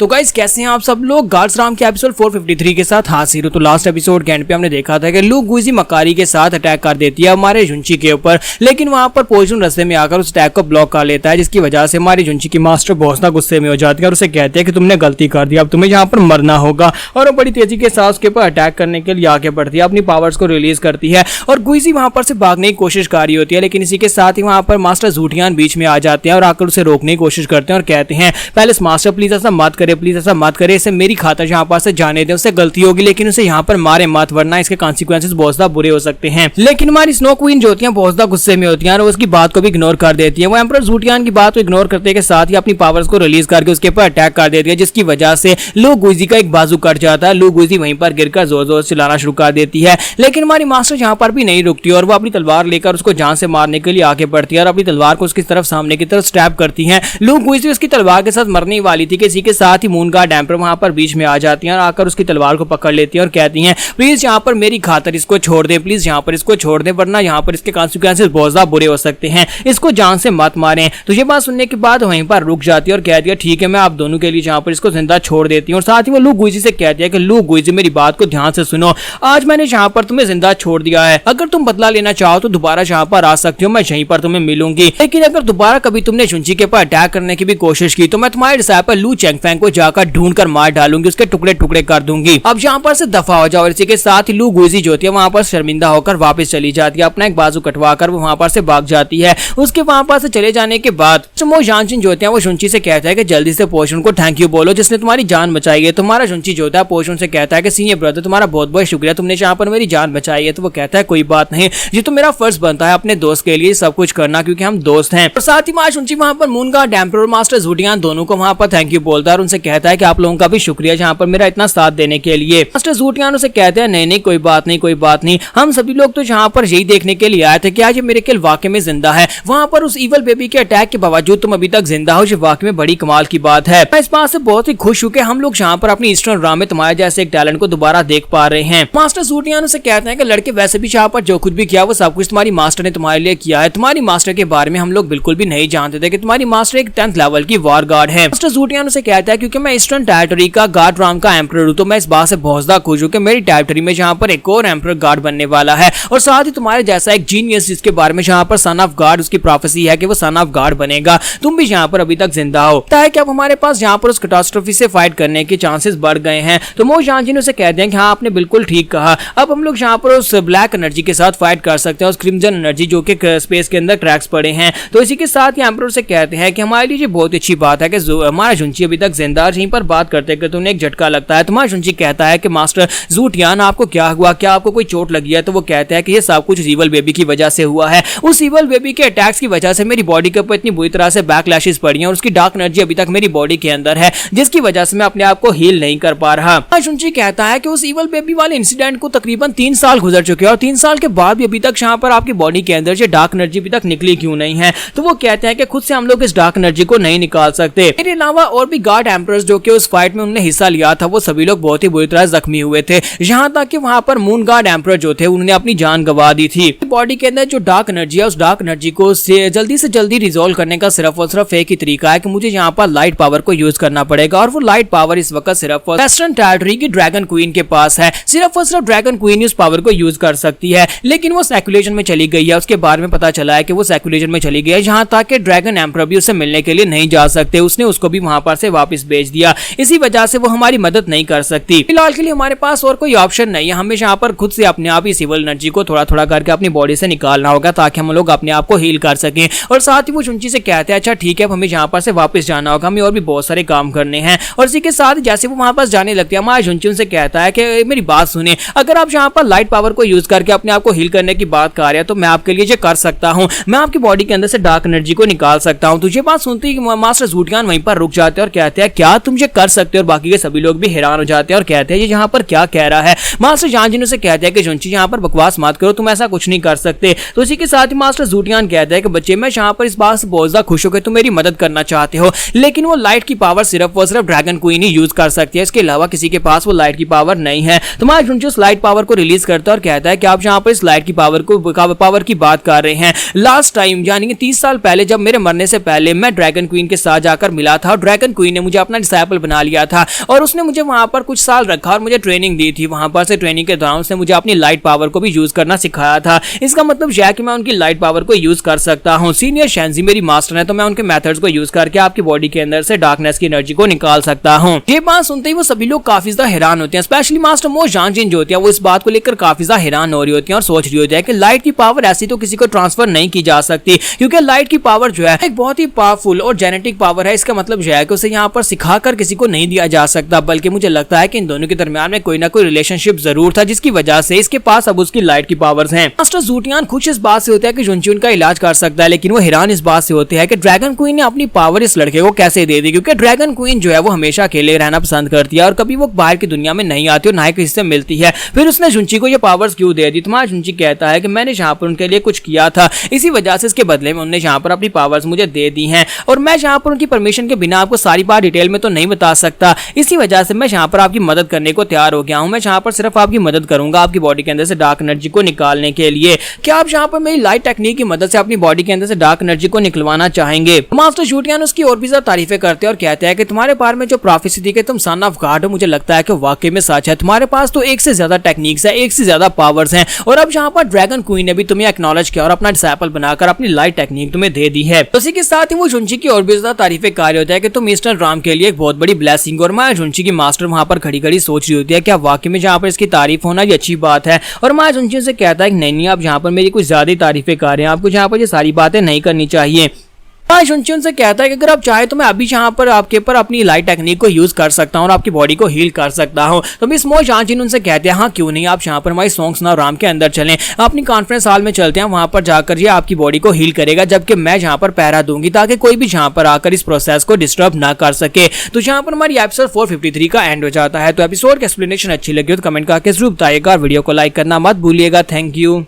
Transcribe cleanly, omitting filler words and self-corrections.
तो गाइस कैसे हैं आप सब लोग। गार्ड्स राम के एपिसोड 453 के साथ हाजिर हूं। तो लास्ट एपिसोड के एंड पे हमने देखा था कि लू गुइजी मकारी के साथ अटैक कर देती है हमारे जुंची के ऊपर, लेकिन वहां पर पोइजन रस्ते में आकर उस अटैक को ब्लॉक कर लेता है, जिसकी वजह से हमारी जुंची की मास्टर बहुत ज्यादा गुस्से में हो जाती है और उसे कहते हैं कि तुमने गलती कर दी, अब तुम्हें यहाँ पर मरना होगा। और वो बड़ी तेजी के साथ उसके ऊपर अटैक करने के लिए आगे बढ़ती है, अपनी पावर्स को रिलीज करती है और गुइजी वहां पर से भागने की कोशिश कर रही होती है, लेकिन इसी के साथ ही वहां पर मास्टर झूठियान बीच में आ जाते हैं और आकर उसे रोकने की कोशिश करते हैं और कहते हैं पहले मास्टर प्लीज ऐसा मत करे, प्लीज ऐसा मत करे, इसे मेरी खातिर यहाँ पर से जाने दे, उससे गलती होगी लेकिन उसे यहाँ पर मारे मत, वरना इसके कॉन्सिक्वेंसेस बहुत ज्यादा बुरे हो सकते हैं। लेकिन हमारी स्नो क्वीन जो होती है बहुत ज्यादा गुस्से में होती है और उसकी बात को भी इग्नोर कर देती है। वो एम्परर झूठियान की बात को इग्नोर करते के साथ ही अपनी पावर्स को रिलीज करके उसके ऊपर अटैक कर देती है, जिसकी वजह से लू गुइजी का एक बाजू कट जाता है। लू गुइजी वहीं पर गिरकर जोर जोर से चिल्लाना शुरू कर देती है, लेकिन हमारी मास्टर यहाँ पर भी नहीं रुकती और वो अपनी तलवार लेकर उसको जान से मारने के लिए आगे बढ़ती है और अपनी तलवार को उसकी तरफ सामने की तरफ स्टैब करती है। लू गुइजी उसकी तलवार के साथ मरने वाली थी कि इसी के साथ ही मून गार्ड एम्परर वहां पर बीच में आ जाती हैं और आकर उसकी तलवार को पकड़ लेती हैं और कहती हैं प्लीज यहाँ पर मेरी खातिर इसको छोड़ दे, प्लीज यहाँ पर इसको छोड़ दे, वरना यहाँ पर इसके कॉन्सिक्वेंसेस बहुत ज्यादा बुरे हो सकते हैं, इसको जान से मत मारें। तो ये बात सुनने के बाद वहीं पर रुक जाती है और कहती है ठीक है मैं आप दोनों के लिए यहाँ पर इसको जिंदा छोड़ देती हूँ। और साथ ही वो लू गुइजी से कहती है कि लू गुइजी मेरी बात को ध्यान से सुनो, आज मैंने यहाँ पर तुम्हें जिंदा छोड़ दिया है, अगर तुम बदला लेना चाहो तो दोबारा यहाँ पर आ सकती हो, मैं यहीं पर तुम्हें मिलूंगी, लेकिन अगर दोबारा कभी तुमने जुंची के ऊपर अटैक करने की भी कोशिश की तो मैं तुम्हारे डिसाइपल लू चेंगफेंग को जाकर ढूंढ कर मार डालूंगी, उसके टुकड़े टुकड़े कर दूंगी, अब यहाँ पर से दफा हो जाओ। इसी के साथ ही लू गुइजी जो होती है वहां पर शर्मिंदा होकर वापस चली जाती है, अपना एक बाजू कटवा कर वो वहां पर से भाग जाती है। उसके वहां पर से चले जाने के बाद मो जानचिन जो होते हैं वो जुंची से कहता है कि जल्दी से पोइजन को थैंक यू बोलो जिसने तुम्हारी जान बचाई है। तुम्हारा जुंची जो होता है पोइजन से कहता है कि सीनियर ब्रदर तुम्हारा बहुत बहुत शुक्रिया, तुमने यहाँ पर मेरी जान बचाई है। तो वो कहता है कोई बात नहीं, ये तो मेरा फर्ज बनता है अपने दोस्त के लिए सब कुछ करना, क्योंकि हम दोस्त हैं। और साथ ही मां जुंची वहां पर मून गार्ड एम्परर और मास्टर झूठियान दोनों को वहां पर थैंक यू बोलता है और उनसे कहता है कि आप लोगों का भी शुक्रिया यहाँ पर मेरा इतना साथ देने के लिए। मास्टर झूठियान उसे कहते हैं नहीं नहीं कोई बात नहीं, कोई बात नहीं, हम सभी लोग तो यहाँ पर यही देखने के लिए आए थे कि आज ये मिरेकल वाकई में जिंदा है, वहां पर उस इवल बेबी के अटैक के बावजूद तुम अभी तक जिंदा हो, ये वाकई में बड़ी कमाल की बात है। मैं इस बात से बहुत ही खुश हूँ कि हम लोग यहाँ पर अपनी ईस्टर्न ड्रामा में तुम्हारे जैसे एक टैलेंट को दोबारा देख पा रहे हैं। मास्टर झूठियान उसे कहते हैं कि लड़के वैसे भी यहाँ पर जो कुछ भी किया वो सब कुछ तुम्हारी मास्टर ने तुम्हारे लिए किया है, तुम्हारी मास्टर के बारे में हम लोग बिल्कुल भी नहीं जानते थे कि तुम्हारी मास्टर एक 10th लेवल की वॉर गार्ड है। मास्टर झूठियान उसे कहता है क्योंकि मैं ईस्टर्न टेरिटरी का गार्ड राम का एम्परर हूँ, तो मैं इस बात से बहुत ज्यादा खुश हूँ कि मेरी टेरिटरी में यहाँ पर एक और एम्परर गार्ड बनने वाला है और साथ ही तुम्हारे जैसा एक जीनियस जिसके बारे में यहाँ पर सन ऑफ गार्ड उसकी प्रोफेसी है कि वो सन ऑफ गार्ड बनेगा, तुम भी यहाँ पर अभी तक जिंदा हो। है कि अब हमारे पास यहाँ पर उस कैटास्ट्रोफी से फाइट करने के चांसेस बढ़ गए हैं। तो मो जानचिन उसे कहते हैं कि हाँ आपने बिल्कुल ठीक कहा, अब हम लोग यहाँ पर उस ब्लैक एनर्जी के साथ फाइट कर सकते हैं, उस क्रिम्जन एनर्जी जो कि स्पेस के अंदर क्रैक्स पड़े हैं। तो इसी के साथ ही एम्परर से कहते हैं कि हमारे लिए बहुत अच्छी बात है कि हमारा जुंची अभी तक जिंदा है। यहीं पर बात करते हैं कि तुम्हें एक झटका लगता है। तुम्हारा जुंची कहता है कि मास्टर झूठियान आपको क्या हुआ, क्या आपको कोई चोट लगी है? तो वो कहता है कि ये सब कुछ इवल बेबी की वजह से हुआ है, उस इवल बेबी के अटैक्स की वजह से मेरी बॉडी के ऊपर इतनी बुरी तरह से बैकलैशेस पड़ी हैं और उसकी डार्क एनर्जी अभी तक मेरी बॉडी के अंदर है, जिसकी वजह से मैं अपने आप को हील नहीं कर पा रहा। जुंची कहता है कि उस इवल बेबी वाले इंसिडेंट को तकरीबन 3 साल गुजर चुके हैं और 3 साल के बाद भी अभी तक यहाँ पर आपकी बॉडी के अंदर से डार्क एनर्जी अभी तक निकली क्यों नहीं है? तो वो कहते हैं कि खुद से हम लोग इस डार्क एनर्जी को नहीं निकाल सकते। मेरे अलावा और भी गार्ड एम्परर्स जो कि उस फाइट में उन्होंने हिस्सा लिया था वो सभी लोग बहुत ही बुरी तरह जख्मी हुए थे, यहाँ तक कि वहां पर मून गार्ड एम्परर जो थे उन्होंने अपनी जान गंवा दी थी। बॉडी के अंदर जो डार्क एनर्जी है उस डार्क एनर्जी को जल्दी से जल्दी रिजोल्व करने का सिर्फ और सिर्फ एक ही तरीका है कि मुझे यहाँ पर लाइट पावर को यूज करना पड़ेगा और वो लाइट पावर इस वक्त सिर्फ वेस्टर्न टेरिटरी की ड्रैगन क्वीन के पास है। सिर्फ और सिर्फ ड्रैगन क्वीन उस पावर को यूज कर सकती है, लेकिन वो सर्कुलेशन में चली गई है। उसके बारे में पता चला है कि वो सर्कुलेशन में चली गई है, जहां तक कि ड्रैगन एम्परर भी उससे मिलने के लिए नहीं जा सकते, उसने उसको भी वहां पर से वापस भेज दिया। इसी वजह से वो हमारी मदद नहीं कर सकती। फिलहाल के लिए हमारे पास और कोई ऑप्शन नहीं है, हमें यहाँ पर खुद से अपने आप ही सिविल एनर्जी को थोड़ा थोड़ा करके अपनी बॉडी से निकालना होगा ताकि हम लोग अपने आप को हील कर सकें। और साथ ही वो जुंची से कहते हैं अच्छा ठीक है हमें यहाँ पर से वापस जाना होगा, हमें और भी बहुत सारे काम करने हैं। और इसी के साथ जैसे वो वहां पास जाने लगती है हमारा जुंची उनसे कहता है कि मेरी बात सुने, अगर आप यहाँ पर लाइट पावर को यूज करके अपने आप को हील करने की बात कर रहे हैं तो मैं आपके लिए ये कर सकता हूँ, मैं आपकी बॉडी के अंदर से डार्क एनर्जी को निकाल सकता हूँ। तो ये बात सुनते ही मास्टर झूठियान वहीं पर रुक जाते हैं और कहते हैं क्या तुम ये कर सकते हो? और बाकी के सभी लोग भी हैरान हो जाते हैं और कहते हैं ये यहाँ पर क्या कह रहा है। मास्टर जानचिन उसे कहते हैं कि जुंची यहाँ पर बकवास मत करो, तुम ऐसा कुछ नहीं कर सकते। तो इसी के साथ ही मास्टर झूठियान कहता है कि बच्चे मैं यहाँ पर इस बात से बहुत ज्यादा खुश हो कि तुम मेरी मदद करना चाहते हो, लेकिन वो लाइट की पावर सिर्फ और सिर्फ ड्रैगन क्वीन ही यूज कर सकती है, इसके अलावा किसी के पास वो लाइट की पावर नहीं है। तुम्हारा जुंची उस लाइट पावर को रिलीज करता है और कहता है कि आप यहाँ पर इस लाइट की पावर की बात कर रहे हैं। लास्ट टाइम यानी कि 30 साल पहले जब मेरे मरने से पहले मैं ड्रैगन क्वीन के साथ जाकर मिला था, ड्रैगन क्वीन ने मुझे अपना डिसाइपल बना लिया था और उसने मुझे वहां पर कुछ साल रखा और मुझे ट्रेनिंग दी थी। वहां पर से ट्रेनिंग के दौरान उसने मुझे अपनी लाइट पावर को भी यूज करना सिखाया था। इसका मतलब यह है कि मैं उनकी लाइट पावर को यूज कर सकता हूँ। सीनियर शेंजी मेरी मास्टर है तो मैं उनके मेथड्स को यूज करके आपकी बॉडी के अंदर से डार्कनेस की एनर्जी को निकाल सकता हूँ। ये बात सुनते ही वो सभी लोग काफी ज्यादा हैरान होते हैं। स्पेशली मास्टर मो जानजिन जो होती है वो इस बात को लेकर काफी ज्यादा हैरान हो रही होती है और सोच रही होती है कि लाइट की पावर ऐसी तो किसी को ट्रांसफर नहीं की जा सकती, क्योंकि लाइट की पावर जो है एक बहुत ही पावरफुल और जेनेटिक पावर है। इसका मतलब यह है कि उसे यहाँ पर सिखाकर किसी को नहीं दिया जा सकता, बल्कि मुझे लगता है कि इन दोनों के दरमियान में कोई ना कोई रिलेशनशिप जरूर था जिसकी वजह से इसके पास अब उसकी लाइट की पावर्स हैं। मास्टर जूटियान खुश इस बात से होता है कि जुनची उनका इलाज कर सकता है, लेकिन वो हैरान इस बात से होते हैं कि ड्रैगन क्वीन ने अपनी पावर इस लड़के को कैसे दे दी, क्योंकि ड्रैगन क्वीन जो है वो हमेशा अकेले रहना पसंद करती है और कभी वो बाहर की दुनिया में नहीं आती और ना ही किसी से मिलती है। फिर उसने जुनची को ये पावर्स क्यों दे दी? तुम्हारा जुनची कहता है कि मैंने यहाँ पर उनके लिए कुछ किया था, इसी वजह से इसके बदले में उन्होंने यहाँ पर अपनी पावर्स मुझे दे दी हैं और मैं यहाँ पर उनकी परमिशन के बिना आपको सारी बात डिटेल में तो नहीं बता सकता। इसी वजह से मैं यहाँ पर आपकी मदद करने को तैयार हो गया हूँ। मैं यहाँ पर सिर्फ आपकी मदद करूंगा आपकी बॉडी के अंदर से डार्क एनर्जी को निकालने के लिए। क्या आप यहाँ पर मेरी लाइट टेक्निक की मदद से अपनी बॉडी के अंदर से डार्क एनर्जी को निकलवाना चाहेंगे? मास्टर जूटियान उसकी और भी ज्यादा तारीफें करते हैं और कहते हैं कि तुम्हारे बारे में जो प्रोफेसी थी कि तुम सन ऑफ गॉड हो, मुझे लगता है कि वाकई में सच है। तुम्हारे पास तो एक से ज्यादा टेक्निक्स है, एक से ज्यादा पावर्स हैं और अब यहाँ पर ड्रैगन क्वीन ने भी तुम्हें एक्नॉलेज किया और अपना डिसाइपल बनाकर अपनी लाइट टेक्निक तुम्हें दे दी है। उसी के साथ ही वो जुनची की और भी ज्यादा तारीफें कर रहे होता है कि तुम मिस्टर राम के लिए एक बहुत बड़ी ब्लेसिंग। और माया जुनची की मास्टर वहां पर खड़ी खड़ी सोच रही होती है क्या वाकई में जहाँ पर इसकी तारीफ होना ये अच्छी बात है। और माया जुनची से कहता है कि नहीं आप यहाँ पर मेरी कुछ ज्यादा तारीफें कर रहे हैं, आपको यहाँ पर ये सारी बातें नहीं करनी चाहिए। जुनची उनसे कहता है कि अगर आप चाहे तो मैं अभी यहाँ पर आपके ऊपर अपनी लाइट टेक्निक को यूज कर सकता हूँ और आपकी बॉडी को हील कर सकता हूँ। तो मिस मो जानजिन उनसे कहते हैं हाँ क्यों नहीं, आप यहाँ पर हमारी सॉन्ग सुनाओ राम के अंदर चलें, अपनी कॉन्फ्रेंस हॉल में चलते हैं, वहां पर जाकर ये आपकी बॉडी को हील करेगा जबकि मैं यहाँ पर पहरा दूंगी ताकि कोई भी यहाँ पर आकर इस प्रोसेस को डिस्टर्ब ना कर सके। तो यहाँ पर हमारी एपिसोड 453 का एंड हो जाता है। तो एपिसोड की एक्सप्लेनेशन अच्छी लगी हो तो कमेंट करके जरूर बताइएगा, वीडियो को लाइक करना मत भूलिएगा। Thank you.